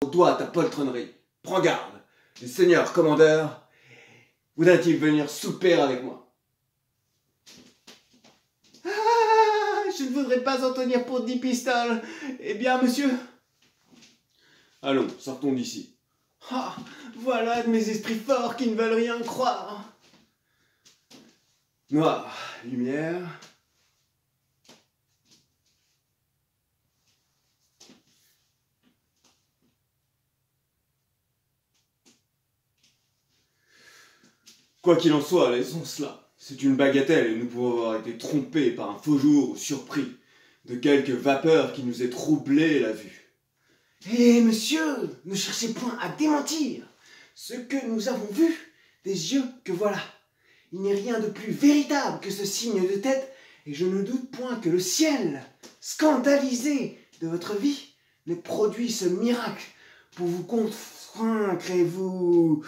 Toi, ta poltronnerie. Prends garde. Le seigneur commandeur voudrait-il venir souper avec moi? Ah, je ne voudrais pas en tenir pour 10 pistoles. Eh bien, monsieur? Allons, sortons d'ici. Ah, voilà de mes esprits forts qui ne veulent rien croire. Noir, lumière. Quoi qu'il en soit, laissons cela. C'est une bagatelle et nous pouvons avoir été trompés par un faux jour ou surpris de quelque vapeur qui nous ait troublé la vue. Eh monsieur, ne cherchez point à démentir ce que nous avons vu des yeux que voilà. Il n'est rien de plus véritable que ce signe de tête et je ne doute point que le ciel, scandalisé de votre vie, n'ait produit ce miracle pour vous convaincre et vous...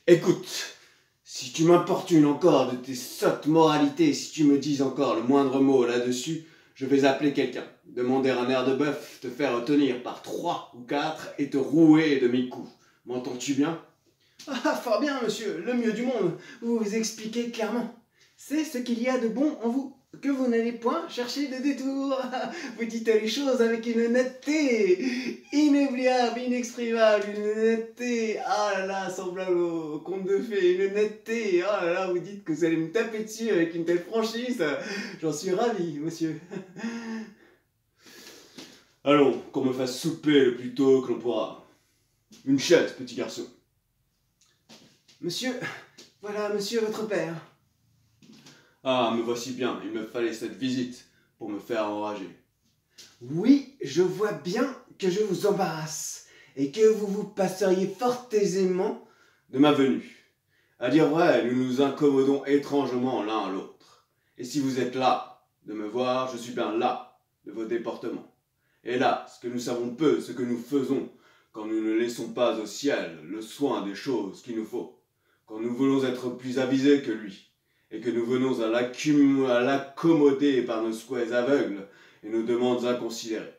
Écoute, si tu m'importunes encore de tes sottes moralités, si tu me dis encore le moindre mot là-dessus, je vais appeler quelqu'un, demander un air de bœuf, te faire retenir par 3 ou 4 et te rouer de mes coups. M'entends-tu bien? Ah, fort bien, monsieur, le mieux du monde. Vous vous expliquez clairement. C'est ce qu'il y a de bon en vous, que vous n'allez point chercher de détour. Vous dites les choses avec une netteté inoubliable, inexprimable, une netteté, ah là là, semblable au conte de fées, une netteté, ah là là, vous dites que vous allez me taper dessus avec une telle franchise, j'en suis ravi, monsieur. Allons, qu'on me fasse souper le plus tôt que l'on pourra. Une chaise, petit garçon. Monsieur, voilà monsieur votre père. Ah, me voici bien, il me fallait cette visite pour me faire enrager. Oui, je vois bien que je vous embarrasse et que vous vous passeriez fort aisément de ma venue. À dire vrai, nous nous incommodons étrangement l'un à l'autre. Et si vous êtes là de me voir, je suis bien là de vos déportements. Hélas, que nous savons peu ce que nous faisons quand nous ne laissons pas au ciel le soin des choses qu'il nous faut. Quand nous voulons être plus avisés que lui, et que nous venons à l'accommoder par nos souhaits aveugles et nos demandes inconsidérées.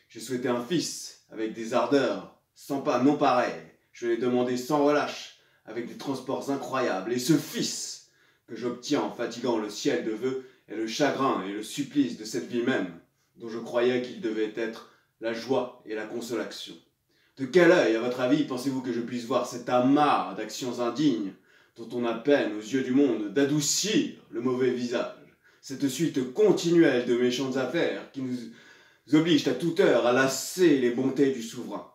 J'ai souhaité un fils, avec des ardeurs, sans pas non pareilles. Je l'ai demandé sans relâche, avec des transports incroyables. Et ce fils, que j'obtiens en fatiguant le ciel de vœux, est le chagrin et le supplice de cette vie même, dont je croyais qu'il devait être la joie et la consolation. De quel œil, à votre avis, pensez-vous que je puisse voir cet amas d'actions indignes, dont on a peine, aux yeux du monde, d'adoucir le mauvais visage, cette suite continuelle de méchantes affaires qui nous obligent à toute heure à lasser les bontés du souverain,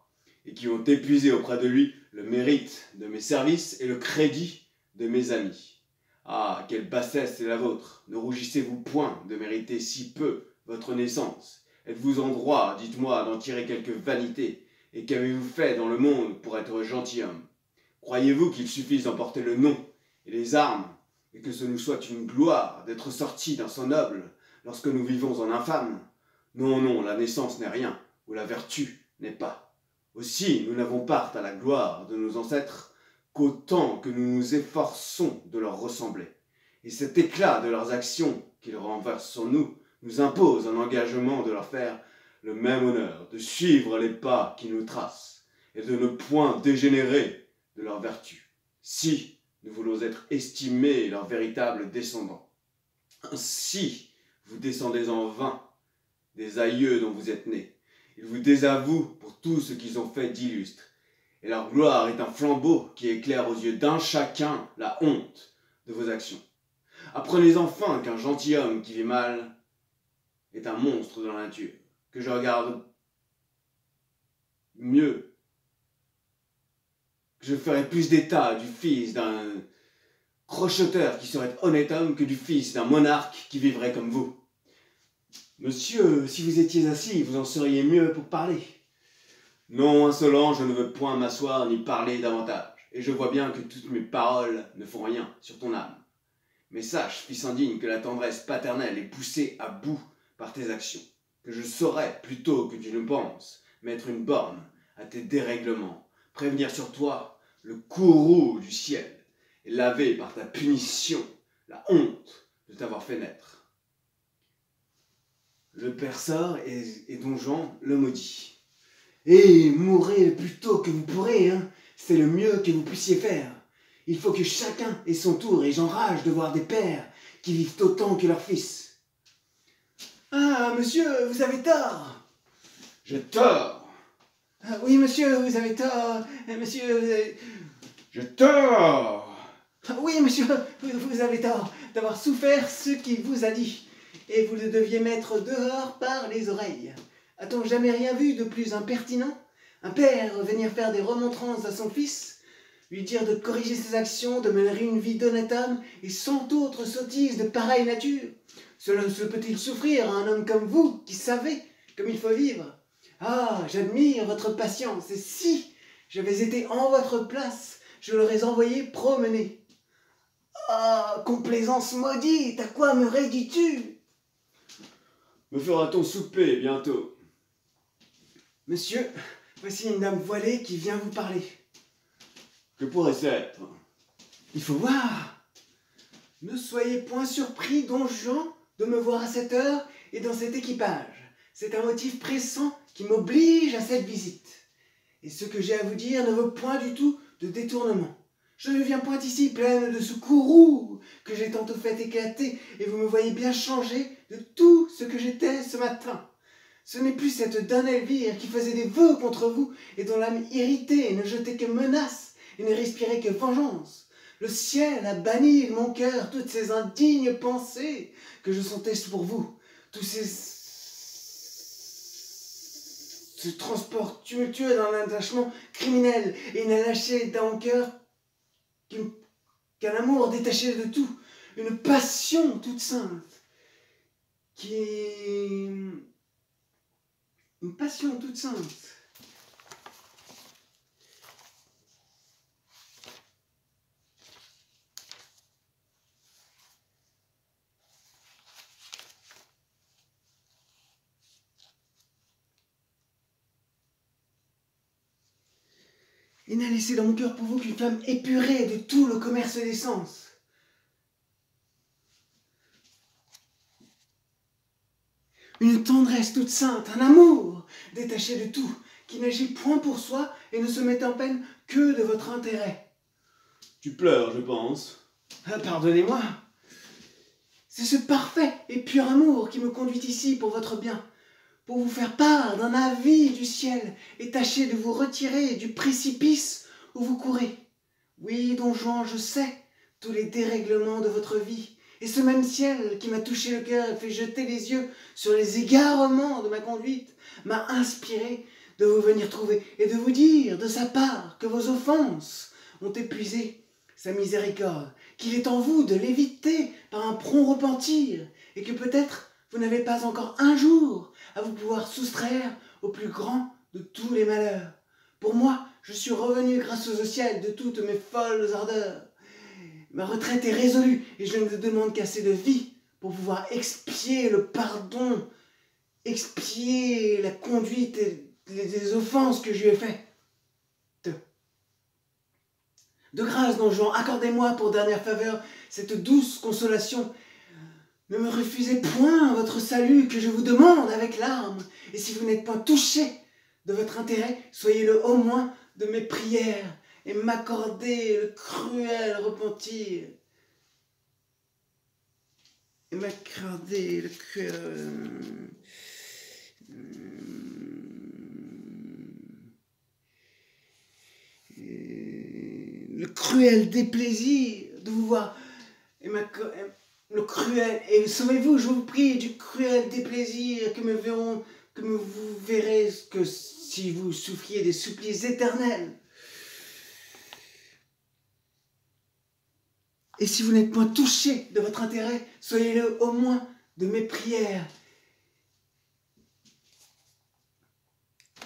et qui ont épuisé auprès de lui le mérite de mes services et le crédit de mes amis. Ah, quelle bassesse est la vôtre! Ne rougissez-vous point de mériter si peu votre naissance? Êtes-vous en droit, dites-moi, d'en tirer quelque vanité? Et qu'avez-vous fait dans le monde pour être gentilhomme? Croyez-vous qu'il suffise d'emporter le nom et les armes, et que ce nous soit une gloire d'être sortis d'un sang noble lorsque nous vivons en infâme? Non, non, la naissance n'est rien, ou la vertu n'est pas. Aussi, nous n'avons part à la gloire de nos ancêtres qu'autant que nous nous efforçons de leur ressembler. Et cet éclat de leurs actions qu'ils renversent sur nous nous impose un engagement de leur faire le même honneur, de suivre les pas qui nous tracent, et de ne point dégénérer de leur vertu, si nous voulons être estimés leurs véritables descendants. Ainsi, vous descendez en vain des aïeux dont vous êtes nés. Ils vous désavouent pour tout ce qu'ils ont fait d'illustre, et leur gloire est un flambeau qui éclaire aux yeux d'un chacun la honte de vos actions. Apprenez enfin qu'un gentilhomme qui vit mal est un monstre de la nature, que je regarde mieux, que je ferai plus d'état du fils d'un crocheteur qui serait honnête homme que du fils d'un monarque qui vivrait comme vous. Monsieur, si vous étiez assis, vous en seriez mieux pour parler. Non, insolent, je ne veux point m'asseoir ni parler davantage, et je vois bien que toutes mes paroles ne font rien sur ton âme. Mais sache, fils indigne, que la tendresse paternelle est poussée à bout par tes actions, que je saurais, plutôt que tu ne penses, mettre une borne à tes dérèglements, prévenir sur toi le courroux du ciel, et laver par ta punition la honte de t'avoir fait naître. Le père sort et Don Juan le maudit. Et mourrez le plus tôt que vous pourrez, hein. C'est le mieux que vous puissiez faire. Il faut que chacun ait son tour, et j'enrage de voir des pères qui vivent autant que leurs fils. Ah, monsieur, vous avez tort. J'ai tort. Ah, oui, monsieur, vous avez tort. Monsieur, vous avez... J'ai tort. Ah, oui, monsieur, vous avez tort d'avoir souffert ce qu'il vous a dit. Et vous le deviez mettre dehors par les oreilles. A-t-on jamais rien vu de plus impertinent? Un père venir faire des remontrances à son fils, lui dire de corriger ses actions, de mener une vie d'honnête homme, et cent autres sottises de pareille nature. Cela se peut-il souffrir à un homme comme vous, qui savez comme il faut vivre? Ah, j'admire votre patience, et si j'avais été en votre place, je l'aurais envoyé promener. Ah, complaisance maudite, à quoi me réduis-tu? Me fera-t-on souper bientôt? Monsieur, voici une dame voilée qui vient vous parler. Que pourrait-ce être? Il faut voir. Ne soyez point surpris, don Juan, de me voir à cette heure et dans cet équipage. C'est un motif pressant qui m'oblige à cette visite. Et ce que j'ai à vous dire ne veut point du tout de détournement. Je ne viens point ici pleine de ce courroux que j'ai tantôt fait éclater, et vous me voyez bien changé de tout ce que j'étais ce matin. Ce n'est plus cette Dame Elvire qui faisait des vœux contre vous, et dont l'âme irritée ne jetait que menaces, et ne respirait que vengeance. Le ciel a banni de mon cœur toutes ces indignes pensées que je sentais pour vous, tous ce transport tumultueux d'un attachement criminel, et il n'a lâché dans mon cœur qu'un amour détaché de tout, une passion toute sainte, une passion toute sainte. Il n'a laissé dans mon cœur pour vous qu'une femme épurée de tout le commerce des sens. Une tendresse toute sainte, un amour détaché de tout, qui n'agit point pour soi et ne se met en peine que de votre intérêt. Tu pleures, je pense. Ah, pardonnez-moi. C'est ce parfait et pur amour qui me conduit ici pour votre bien, pour vous faire part d'un avis du ciel et tâcher de vous retirer du précipice où vous courez. Oui, don Juan, je sais tous les dérèglements de votre vie, et ce même ciel qui m'a touché le cœur et fait jeter les yeux sur les égarements de ma conduite m'a inspiré de vous venir trouver et de vous dire de sa part que vos offenses ont épuisé sa miséricorde, qu'il est en vous de l'éviter par un prompt repentir, et que peut-être vous n'avez pas encore un jour à vous pouvoir soustraire au plus grand de tous les malheurs. Pour moi, je suis revenu grâce au ciel de toutes mes folles ardeurs. Ma retraite est résolue, et je ne demande qu'assez de vie pour pouvoir expier le pardon, expier la conduite et les offenses que je lui ai faites. De grâce, don Juan, accordez-moi pour dernière faveur cette douce consolation. Ne me refusez point votre salut que je vous demande avec larmes, et si vous n'êtes point touché de votre intérêt, soyez-le au moins de mes prières, et m'accordez le cruel repentir. Et m'accorder le cruel... le cruel déplaisir de vous voir, le cruel, et sauvez-vous, je vous prie, du cruel déplaisir que vous verrez que si vous souffriez des supplices éternels. Et si vous n'êtes point touché de votre intérêt, soyez-le au moins de mes prières.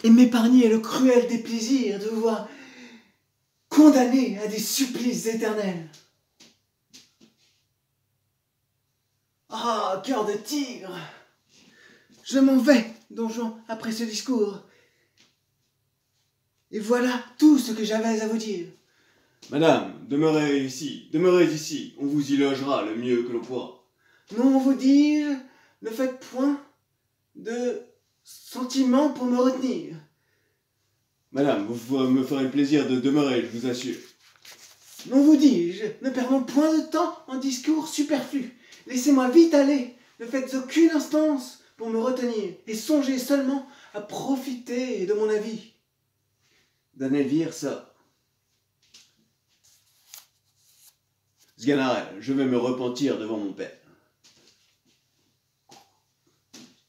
Et m'épargnez le cruel déplaisir de vous voir condamné à des supplices éternels. Ah, cœur de tigre! Je m'en vais, don Juan, après ce discours. Et voilà tout ce que j'avais à vous dire. Madame, demeurez ici, on vous y logera le mieux que l'on pourra. Non, vous dis-je, ne faites point de sentiments pour me retenir. Madame, vous me ferez le plaisir de demeurer, je vous assure. Non, vous dis-je, ne perdons point de temps en discours superflus. Laissez-moi vite aller, ne faites aucune instance pour me retenir, et songez seulement à profiter de mon avis. D'un Elvire sort. Sganarelle, je vais me repentir devant mon père.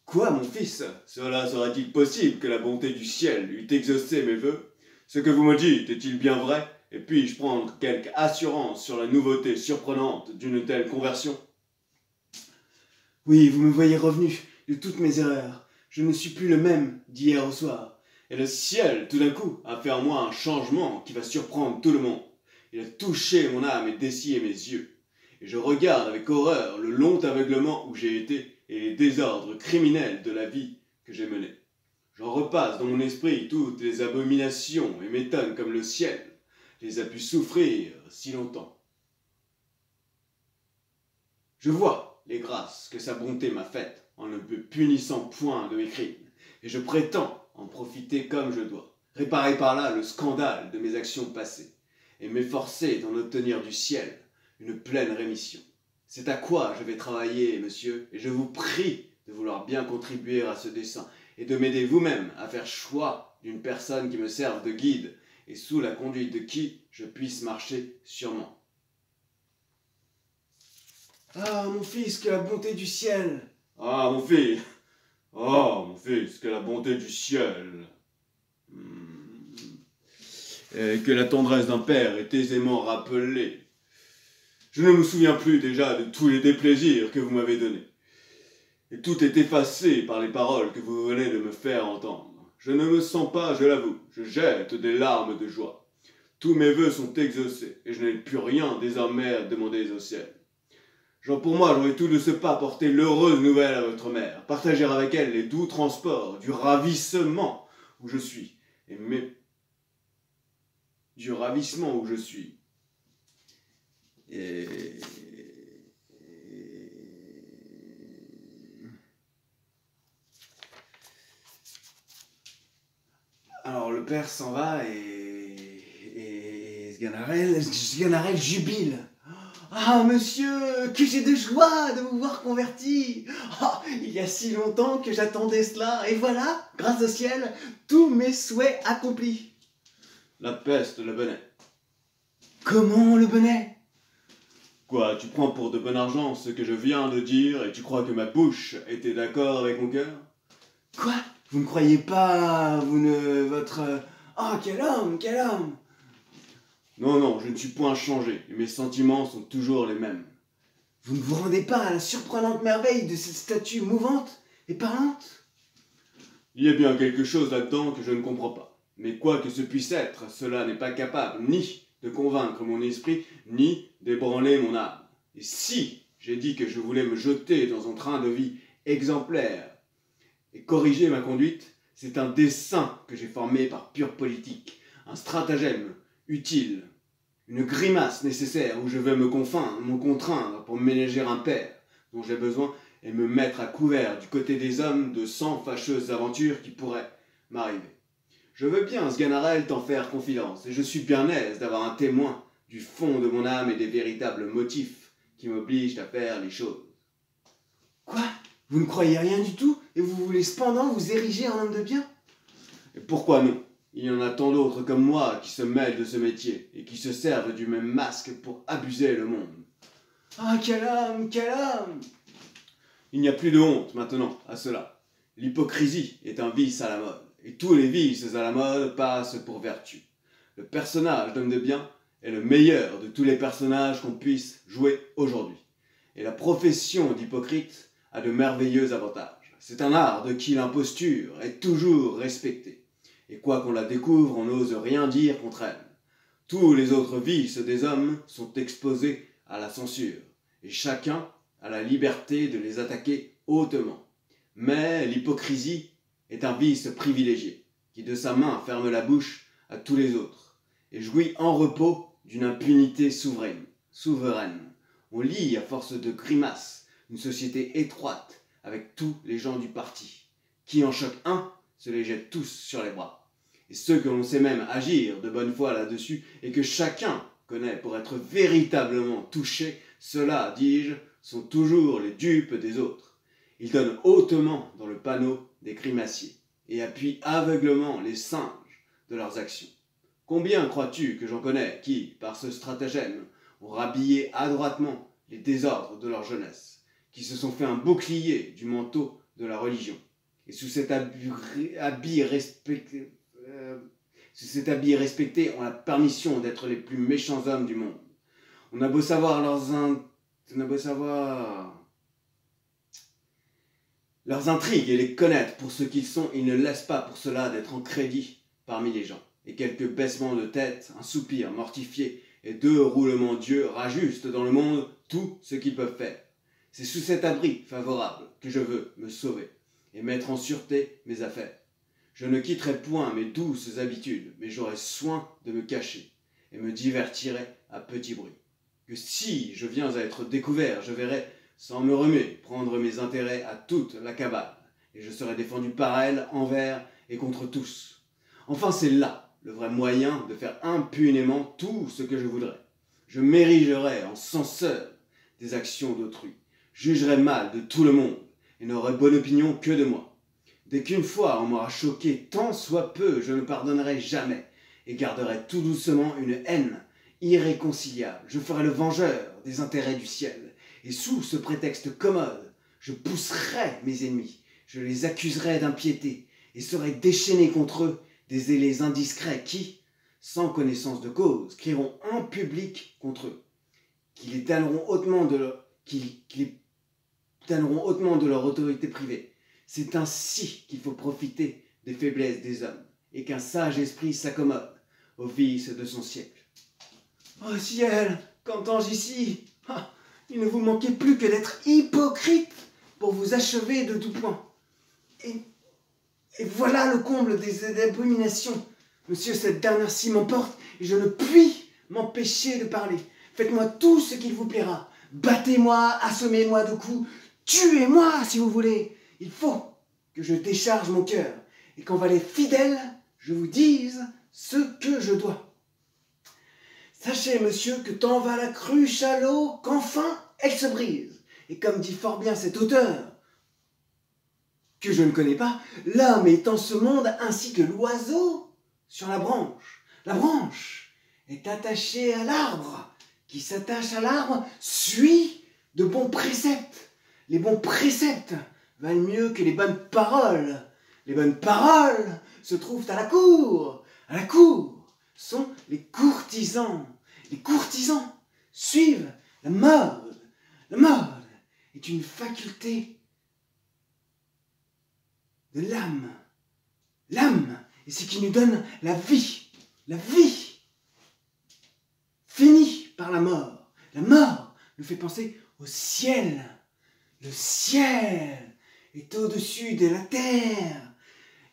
Quoi, mon fils? Cela serait-il possible que la bonté du ciel eût exaucé mes vœux? Ce que vous me dites est-il bien vrai? Et puis-je prendre quelque assurance sur la nouveauté surprenante d'une telle conversion? Oui, vous me voyez revenu de toutes mes erreurs. Je ne suis plus le même d'hier au soir. Et le ciel, tout d'un coup, a fait en moi un changement qui va surprendre tout le monde. Il a touché mon âme et dessillé mes yeux. Et je regarde avec horreur le long aveuglement où j'ai été et les désordres criminels de la vie que j'ai menée. J'en repasse dans mon esprit toutes les abominations et m'étonne comme le ciel les a pu souffrir si longtemps. Je vois les grâces que sa bonté m'a faites en ne me punissant point de mes crimes, et je prétends en profiter comme je dois, réparer par là le scandale de mes actions passées, et m'efforcer d'en obtenir du ciel une pleine rémission. C'est à quoi je vais travailler, monsieur, et je vous prie de vouloir bien contribuer à ce dessein, et de m'aider vous-même à faire choix d'une personne qui me serve de guide, et sous la conduite de qui je puisse marcher sûrement. Ah, mon fils, que la bonté du ciel! Ah, mon fils! Oh, mon fils, que la bonté du ciel! Et que la tendresse d'un père est aisément rappelée. Je ne me souviens plus déjà de tous les déplaisirs que vous m'avez donnés. Et tout est effacé par les paroles que vous venez de me faire entendre. Je ne me sens pas, je l'avoue, je jette des larmes de joie. Tous mes vœux sont exaucés, et je n'ai plus rien désormais à demander au ciel. Genre pour moi, j'aurais tout de ce pas apporté l'heureuse nouvelle à votre mère, partager avec elle les doux transports du ravissement où je suis, du ravissement où je suis. Alors le père s'en va et Sganarelle jubile. Ah, monsieur, que j'ai de joie de vous voir converti. Ah, il y a si longtemps que j'attendais cela, et voilà, grâce au ciel, tous mes souhaits accomplis. La peste le bennet. Comment le bennet? Quoi, tu prends pour de bon argent ce que je viens de dire et tu crois que ma bouche était d'accord avec mon cœur? Quoi? Vous ne croyez pas, votre... Oh, quel homme, quel homme! Non, non, je ne suis point changé, et mes sentiments sont toujours les mêmes. Vous ne vous rendez pas à la surprenante merveille de cette statue mouvante et parlante? Il y a bien quelque chose là-dedans que je ne comprends pas. Mais quoi que ce puisse être, cela n'est pas capable ni de convaincre mon esprit, ni d'ébranler mon âme. Et si j'ai dit que je voulais me jeter dans un train de vie exemplaire et corriger ma conduite, c'est un dessein que j'ai formé par pure politique, un stratagème utile, une grimace nécessaire où je vais me contraindre pour ménager un père dont j'ai besoin et me mettre à couvert du côté des hommes de 100 fâcheuses aventures qui pourraient m'arriver. Je veux bien, Sganarelle, t'en faire confidence, et je suis bien aise d'avoir un témoin du fond de mon âme et des véritables motifs qui m'obligent à faire les choses. Quoi? Vous ne croyez rien du tout, et vous voulez cependant vous ériger en homme de bien? Et pourquoi non? Il y en a tant d'autres comme moi qui se mêlent de ce métier, et qui se servent du même masque pour abuser le monde. Ah, quel homme, quel homme! Il n'y a plus de honte maintenant à cela. L'hypocrisie est un vice à la mode, et tous les vices à la mode passent pour vertu. Le personnage d'homme de bien est le meilleur de tous les personnages qu'on puisse jouer aujourd'hui. Et la profession d'hypocrite a de merveilleux avantages. C'est un art de qui l'imposture est toujours respectée. Et quoi qu'on la découvre, on n'ose rien dire contre elle. Tous les autres vices des hommes sont exposés à la censure, et chacun a la liberté de les attaquer hautement. Mais l'hypocrisie est un vice privilégié, qui de sa main ferme la bouche à tous les autres, et jouit en repos d'une impunité souveraine. On lit, à force de grimaces, une société étroite avec tous les gens du parti, qui en choque un, se les jette tous sur les bras. et ceux que l'on sait même agir de bonne foi là-dessus, et que chacun connaît pour être véritablement touché, ceux-là, dis-je, sont toujours les dupes des autres. Ils donnent hautement dans le panneau des grimaciers, et appuient aveuglement les singes de leurs actions. Combien crois-tu que j'en connais qui, par ce stratagème, ont rhabillé adroitement les désordres de leur jeunesse, qui se sont fait un bouclier du manteau de la religion, et sous cet habit respecté ont la permission d'être les plus méchants hommes du monde. On a beau savoir leurs intrigues et les connaître pour ce qu'ils sont, ils ne laissent pas pour cela d'être en crédit parmi les gens. Et quelques baissements de tête, un soupir mortifié et 2 roulements d'yeux rajustent dans le monde tout ce qu'ils peuvent faire. C'est sous cet abri favorable que je veux me sauver et mettre en sûreté mes affaires. Je ne quitterai point mes douces habitudes, mais j'aurai soin de me cacher et me divertirai à petit bruit. Que si je viens à être découvert, je verrai, sans me remuer, prendre mes intérêts à toute la cabale, et je serai défendu par elle, envers et contre tous. Enfin, c'est là le vrai moyen de faire impunément tout ce que je voudrais. Je m'érigerai en censeur des actions d'autrui, jugerai mal de tout le monde, et n'aurai bonne opinion que de moi. Dès qu'une fois on m'aura choqué tant soit peu, je ne pardonnerai jamais, et garderai tout doucement une haine irréconciliable. Je ferai le vengeur des intérêts du ciel, et sous ce prétexte commode, je pousserai mes ennemis, je les accuserai d'impiété, et serai déchaîné contre eux des zélés indiscrets qui, sans connaissance de cause, crieront en public contre eux, qui les tanneront hautement de leur autorité privée. C'est ainsi qu'il faut profiter des faiblesses des hommes, et qu'un sage esprit s'accommode aux vices de son siècle. Oh ciel, qu'entends-je ici? Il ne vous manquait plus que d'être hypocrite pour vous achever de tout point. Et voilà le comble des abominations. Monsieur, cette dernière-ci m'emporte et je ne puis m'empêcher de parler. Faites-moi tout ce qu'il vous plaira. Battez-moi, assommez-moi de coups, tuez-moi si vous voulez. Il faut que je décharge mon cœur et qu'en valet fidèle, je vous dise ce que je dois. Sachez, monsieur, que tant va la cruche à l'eau qu'enfin elle se brise. Et comme dit fort bien cet auteur, que je ne connais pas, l'homme est en ce monde ainsi que l'oiseau sur la branche. La branche est attachée à l'arbre. Qui s'attache à l'arbre suit de bons préceptes. Les bons préceptes valent mieux que les bonnes paroles. Les bonnes paroles se trouvent à la cour. À la cour sont les courtisans. Les courtisans suivent la mode. La mode est une faculté de l'âme. L'âme est ce qui nous donne la vie. La vie finit par la mort. La mort nous fait penser au ciel. Le ciel est au-dessus de la terre.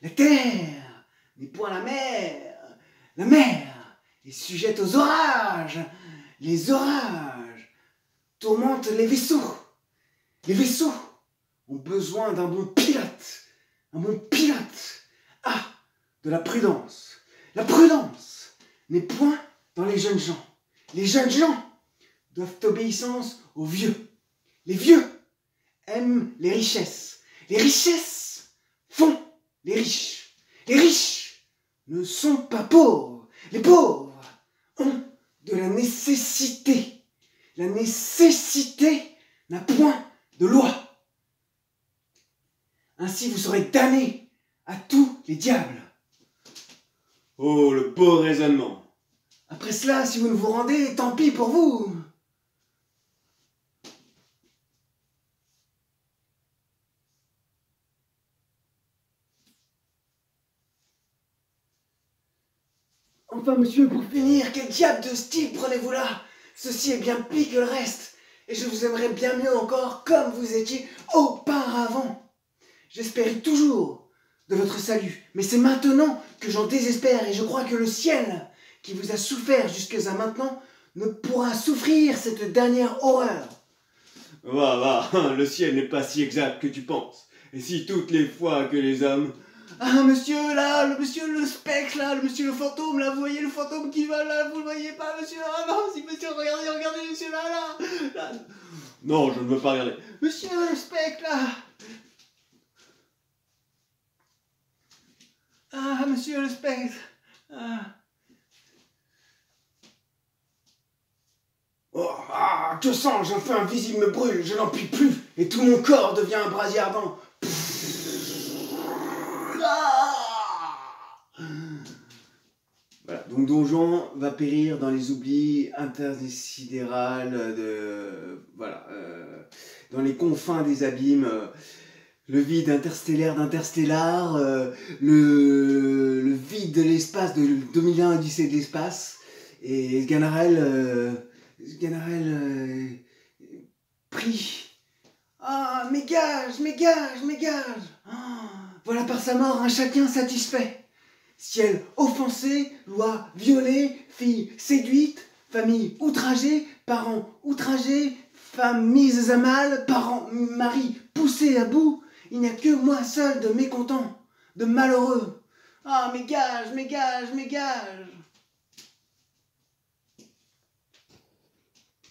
La terre n'est point la mer. La mer est sujette aux orages. Les orages tourmentent les vaisseaux. Les vaisseaux ont besoin d'un bon pilote. Un bon pilote. Ah, de la prudence. La prudence n'est point dans les jeunes gens. Les jeunes gens doivent obéissance aux vieux. Les vieux aiment les richesses. Les richesses font les riches. Les riches ne sont pas pauvres. Les pauvres ont de la nécessité. La nécessité n'a point de loi. Ainsi vous serez damnés à tous les diables. Oh, le beau raisonnement! Après cela, si vous ne vous rendez, tant pis pour vous. Enfin, monsieur, pour finir, quel diable de style prenez-vous là? Ceci est bien pire que le reste, et je vous aimerais bien mieux encore comme vous étiez auparavant. J'espérais toujours de votre salut, mais c'est maintenant que j'en désespère, et je crois que le ciel, qui vous a souffert jusqu'à maintenant, ne pourra souffrir cette dernière horreur. Va, le ciel n'est pas si exact que tu penses. Et si toutes les fois que les hommes Ah, monsieur, là, le monsieur, le spectre, là, le monsieur, le fantôme, là, vous voyez le fantôme qui va, là, vous le voyez pas, monsieur? Ah non, si, monsieur, regardez, regardez, monsieur, là. Non, je ne veux pas regarder. Monsieur, le spectre, là. Ah, monsieur, le spectre. Ah. Oh, ah, que sens-je? Un feu invisible me brûle, je n'en puis plus, et tout mon corps devient un brasier ardent. Voilà, donc Don Juan va périr dans les oublis intersidérales, dans les confins des abîmes, le vide interstellaire d'Interstellar, le vide de l'espace de 2001 Odyssée de l'espace, et Sganarelle prie. Ah, mes gages, mes gages, mes gages. Ah, voilà par sa mort un chacun satisfait. Ciel offensé, loi violée, fille séduite, famille outragée, parents outragés, femmes mises à mal, mari poussé à bout. Il n'y a que moi seul de mécontent, de malheureux. Ah, mes gages, mes gages, mes gages.